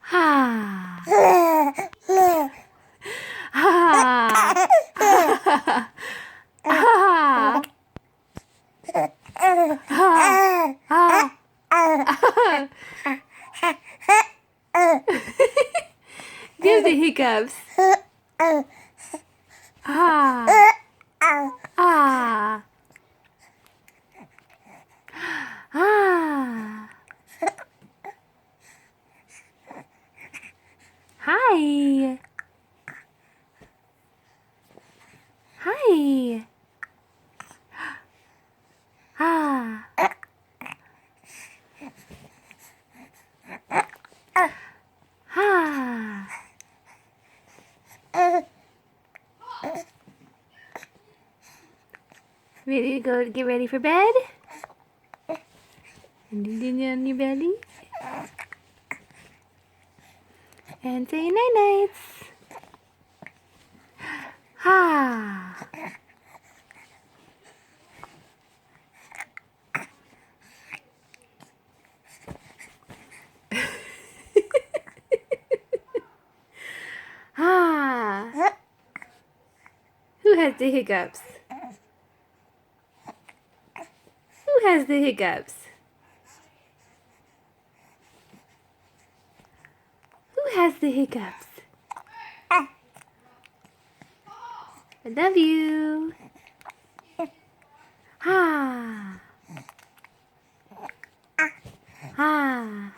Ha. Ha. Ha. Ha. Ha. Do the hiccups. Ah. Ah. Ah. Hi. Hi. Ah. Ha. Ready to go get ready for bed? And on your belly. And say night nights. Ha. Ha. Who has the hiccups? Who has the hiccups? Who has the hiccups? I love you. Ha. Ha.